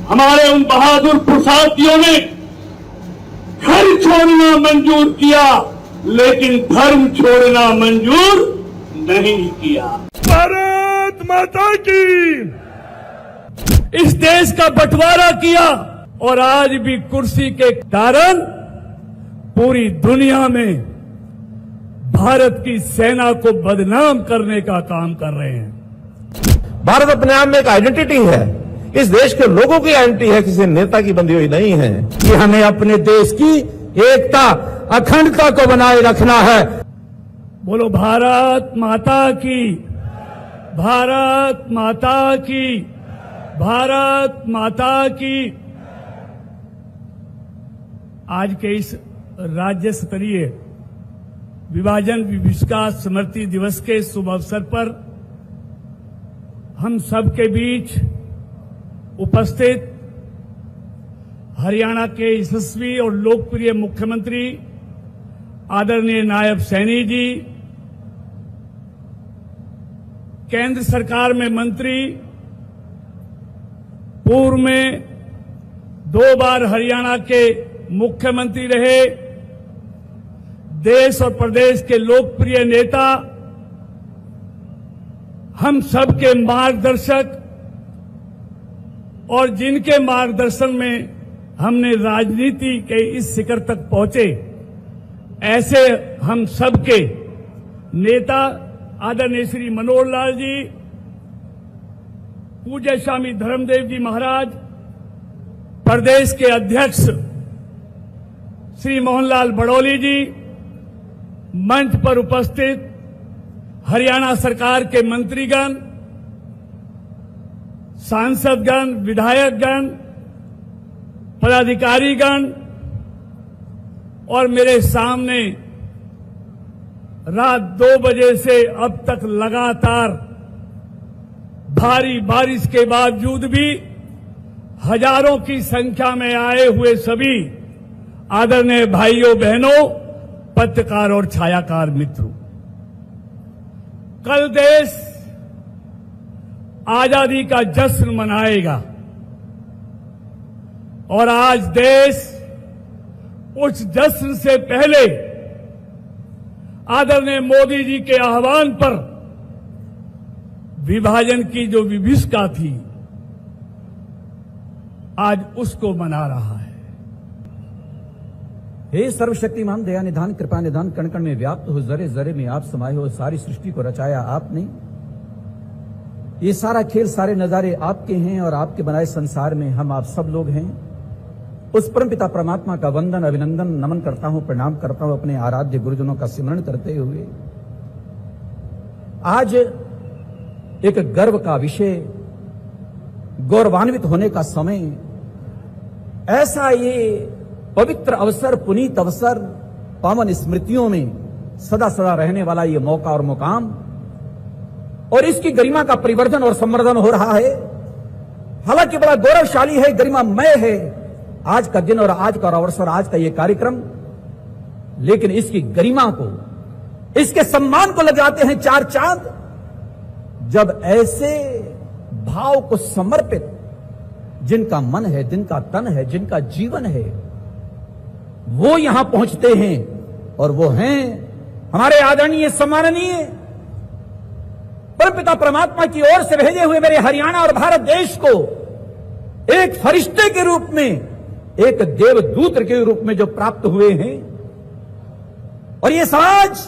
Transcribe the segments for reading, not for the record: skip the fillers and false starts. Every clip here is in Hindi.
हमारे उन बहादुर पुरुषार्थियों ने घर छोड़ना मंजूर किया, लेकिन धर्म छोड़ना मंजूर नहीं किया। भारत माता की। इस देश का बंटवारा किया और आज भी कुर्सी के कारण पूरी दुनिया में भारत की सेना को बदनाम करने का काम कर रहे हैं। भारत अपने आप में एक आइडेंटिटी है, इस देश के लोगों की आइडेंटिटी है, किसी नेता की बंधी हुई नहीं है। कि हमें अपने देश की एकता, अखंडता को बनाए रखना है। बोलो भारत माता की, भारत माता की, भारत माता की। आज के इस राज्य स्तरीय विभाजन विभीषिका स्मृति दिवस के शुभ अवसर पर हम सबके बीच उपस्थित हरियाणा के यशस्वी और लोकप्रिय मुख्यमंत्री आदरणीय नायब सैनी जी, केंद्र सरकार में मंत्री, पूर्व में 2 बार हरियाणा के मुख्यमंत्री रहे, देश और प्रदेश के लोकप्रिय नेता, हम सबके मार्गदर्शक और जिनके मार्गदर्शन में हमने राजनीति के इस शिखर तक पहुंचे, ऐसे हम सबके नेता आदरणीय श्री मनोहर लाल जी, पूज्य स्वामी धर्मदेव जी महाराज, प्रदेश के अध्यक्ष श्री मोहनलाल बड़ौली जी, मंच पर उपस्थित हरियाणा सरकार के मंत्रीगण, सांसदगण, विधायकगण, पदाधिकारीगण और मेरे सामने रात 2 बजे से अब तक लगातार भारी बारिश के बावजूद भी हजारों की संख्या में आए हुए सभी आदरणीय भाइयों बहनों, पत्रकार और छायाकार मित्रों, कल देश आजादी का जश्न मनाएगा और आज देश उस जश्न से पहले आदरणीय मोदी जी के आह्वान पर विभाजन की जो विभीषिका थी, आज उसको मना रहा है। हे सर्वशक्तिमान दया निधान कृपा निधान, कण कण में व्याप्त हो, जरे जरे में आप समाये हो, सारी सृष्टि को रचाया आपने। ये सारा खेल, सारे नजारे आपके हैं और आपके बनाए संसार में हम आप सब लोग हैं। उस परमपिता परमात्मा का वंदन, अभिनंदन, नमन करता हूं, प्रणाम करता हूं अपने आराध्य गुरुजनों का स्मरण करते हुए। आज एक गर्व का विषय, गौरवान्वित होने का समय, ऐसा ये पवित्र अवसर, पुनीत अवसर, पावन स्मृतियों में सदा सदा रहने वाला ये मौका और मुकाम, और इसकी गरिमा का परिवर्धन और संवर्धन हो रहा है। हालांकि बड़ा गौरवशाली है, गरिमामय है आज का दिन और आज का अवसर, आज का ये कार्यक्रम, लेकिन इसकी गरिमा को, इसके सम्मान को लग जाते हैं 4 चांद जब ऐसे भाव को समर्पित, जिनका मन है, जिनका तन है, जिनका जीवन है, वो यहां पहुंचते हैं। और वो हैं हमारे आदरणीय सम्माननीय परमपिता परमात्मा की ओर से भेजे हुए मेरे हरियाणा और भारत देश को एक फरिश्ते के रूप में, एक देवदूत के रूप में जो प्राप्त हुए हैं। और ये समाज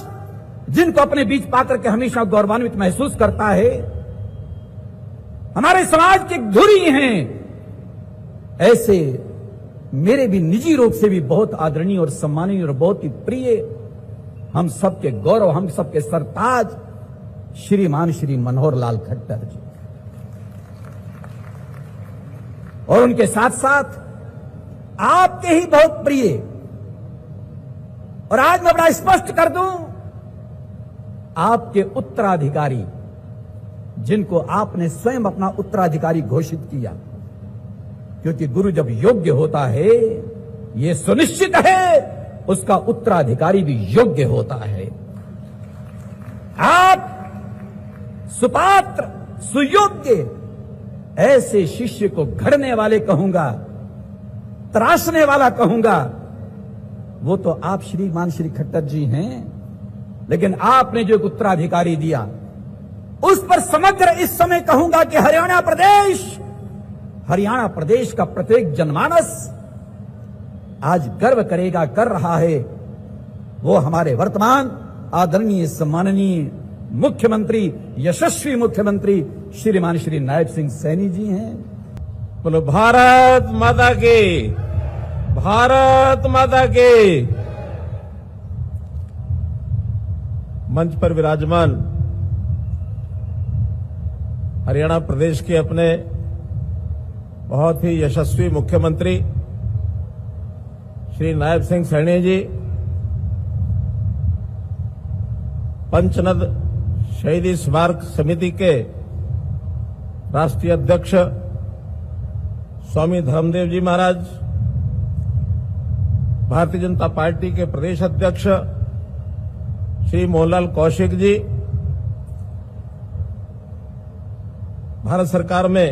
जिनको अपने बीच पाकर के हमेशा गौरवान्वित महसूस करता है, हमारे समाज के धुरी हैं, ऐसे मेरे भी निजी रूप से भी बहुत आदरणीय और सम्मानीय और बहुत ही प्रिय, हम सबके गौरव, हम सबके सरताज श्रीमान श्री मनोहर लाल खट्टर जी, और उनके साथ साथ आपके ही बहुत प्रिय, और आज मैं बड़ा स्पष्ट कर दूं, आपके उत्तराधिकारी, जिनको आपने स्वयं अपना उत्तराधिकारी घोषित किया, क्योंकि गुरु जब योग्य होता है, यह सुनिश्चित है उसका उत्तराधिकारी भी योग्य होता है। आप सुपात्र, सुयोग्य ऐसे शिष्य को घड़ने वाले कहूंगा, तराशने वाला कहूंगा, वो तो आप श्रीमान श्री खट्टर जी हैं। लेकिन आपने जो एक उत्तराधिकारी दिया, उस पर समग्र इस समय कहूंगा कि हरियाणा प्रदेश का प्रत्येक जनमानस आज गर्व करेगा, कर रहा है। वो हमारे वर्तमान आदरणीय सम्माननीय मुख्यमंत्री, यशस्वी मुख्यमंत्री श्रीमान श्री नायब सिंह सैनी जी हैं। बोलो भारत माता की, भारत माता की। मंच पर विराजमान हरियाणा प्रदेश के अपने बहुत ही यशस्वी मुख्यमंत्री श्री नायब सिंह सैनी जी, पंचनद शहीदी स्मारक समिति के राष्ट्रीय अध्यक्ष स्वामी धर्मदेव जी महाराज, भारतीय जनता पार्टी के प्रदेश अध्यक्ष श्री मोहनलाल कौशिक जी, भारत सरकार में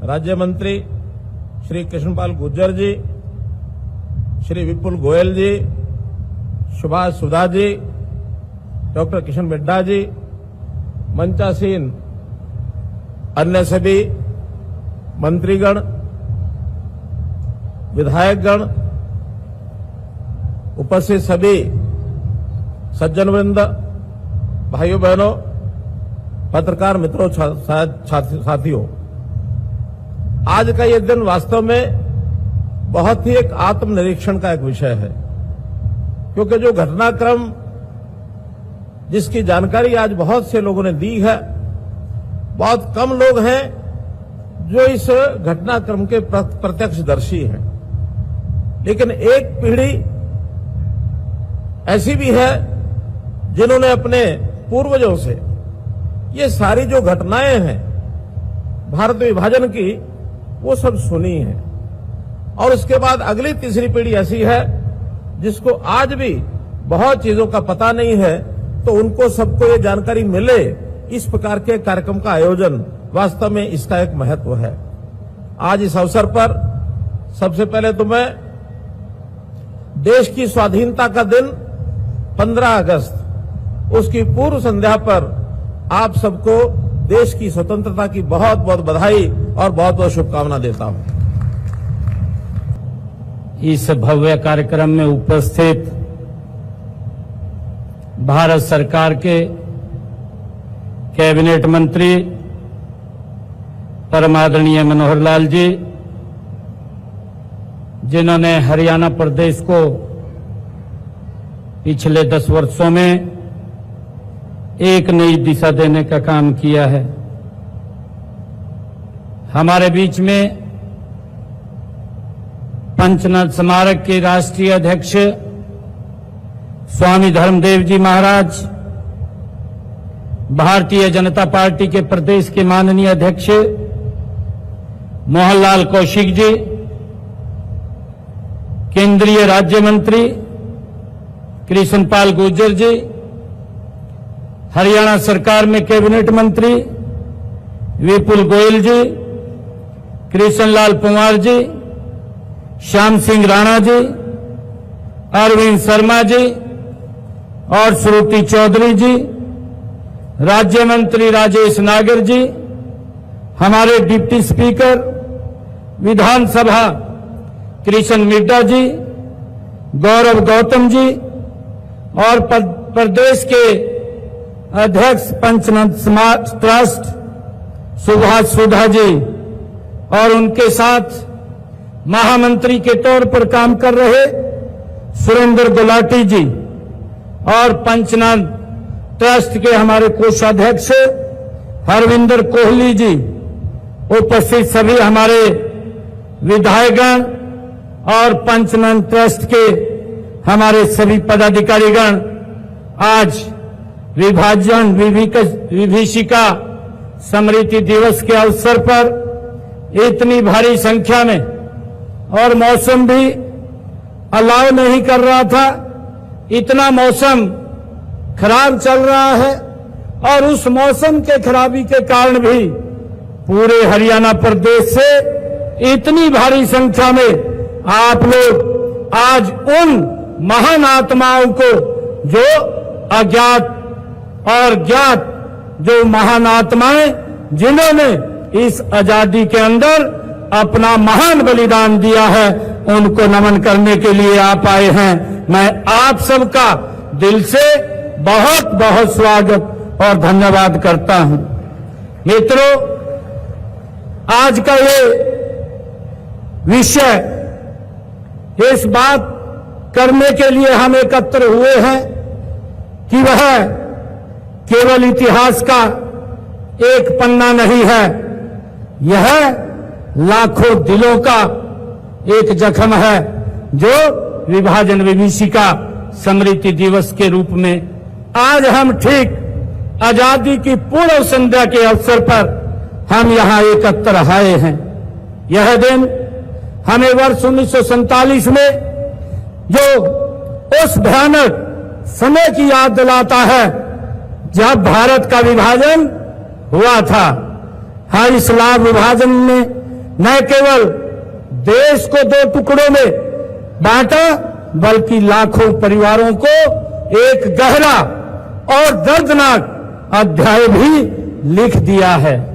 राज्य मंत्री श्री कृष्णपाल गुर्जर जी, श्री विपुल गोयल जी, सुभाष सुधा जी, डॉक्टर किशन मिड्ढा जी, मंचासीन अन्य सभी मंत्रीगण, विधायकगण, उपस्थित सभी सज्जनवृंद, भाइयों बहनों, पत्रकार मित्रों, साथियों, आज का ये दिन वास्तव में बहुत ही एक आत्मनिरीक्षण का एक विषय है, क्योंकि जो घटनाक्रम जिसकी जानकारी आज बहुत से लोगों ने दी है, बहुत कम लोग हैं जो इस घटनाक्रम के प्रत्यक्षदर्शी हैं। लेकिन एक पीढ़ी ऐसी भी है जिन्होंने अपने पूर्वजों से ये सारी जो घटनाएं हैं भारत विभाजन की, वो सब सुनी है। और उसके बाद अगली तीसरी पीढ़ी ऐसी है जिसको आज भी बहुत चीजों का पता नहीं है, तो उनको सबको ये जानकारी मिले, इस प्रकार के कार्यक्रम का आयोजन वास्तव में इसका एक महत्व है। आज इस अवसर पर सबसे पहले तो मैं देश की स्वाधीनता का दिन 15 अगस्त, उसकी पूर्व संध्या पर आप सबको देश की स्वतंत्रता की बहुत बहुत बधाई और बहुत बहुत शुभकामना देता हूं। इस भव्य कार्यक्रम में उपस्थित भारत सरकार के कैबिनेट मंत्री परम आदरणीय मनोहर लाल जी, जिन्होंने हरियाणा प्रदेश को पिछले 10 वर्षों में एक नई दिशा देने का काम किया है। हमारे बीच में पंचनद स्मारक के राष्ट्रीय अध्यक्ष स्वामी धर्मदेव जी महाराज, भारतीय जनता पार्टी के प्रदेश के माननीय अध्यक्ष मोहनलाल कौशिक जी, केंद्रीय राज्य मंत्री कृष्णपाल गुर्जर जी, हरियाणा सरकार में कैबिनेट मंत्री विपुल गोयल जी, कृष्णलाल पंवार जी, श्याम सिंह राणा जी, अरविंद शर्मा जी और श्रुति चौधरी जी, राज्य मंत्री राजेश नागर जी, हमारे डिप्टी स्पीकर विधानसभा कृष्ण मिड्ढा जी, गौरव गौतम जी और प्रदेश के अध्यक्ष पंचनद स्मारक ट्रस्ट सुभाष सुधा जी और उनके साथ महामंत्री के तौर पर काम कर रहे सुरेंद्र गुलाटी जी और पंचनद ट्रस्ट के हमारे कोषाध्यक्ष हरविंदर कोहली जी, उपस्थित सभी हमारे विधायकगण और पंचनद ट्रस्ट के हमारे सभी पदाधिकारीगण, आज विभाजन विभीषिका स्मृति दिवस के अवसर पर इतनी भारी संख्या में, और मौसम भी अलाउ नहीं कर रहा था, इतना मौसम खराब चल रहा है और उस मौसम के खराबी के कारण भी पूरे हरियाणा प्रदेश से इतनी भारी संख्या में आप लोग आज उन महान आत्माओं को जो अज्ञात और ज्ञात जो महान आत्माएं जिन्होंने इस आजादी के अंदर अपना महान बलिदान दिया है, उनको नमन करने के लिए आप आए हैं। मैं आप सबका दिल से बहुत बहुत स्वागत और धन्यवाद करता हूं। मित्रों, आज का ये विषय, इस बात करने के लिए हम एकत्र हुए हैं कि वह केवल इतिहास का एक पन्ना नहीं है, यह लाखों दिलों का एक जख्म है जो विभाजन विभीषिका स्मृति दिवस के रूप में आज हम ठीक आजादी की पूर्व संध्या के अवसर पर हम यहां एकत्र आए हैं। यह दिन हमें वर्ष 1947 में जो उस भयानक समय की याद दिलाता है जब भारत का विभाजन हुआ था। हर इस लाभ विभाजन ने न केवल देश को दो टुकड़ों में बांटा, बल्कि लाखों परिवारों को एक गहरा और दर्दनाक अध्याय भी लिख दिया है।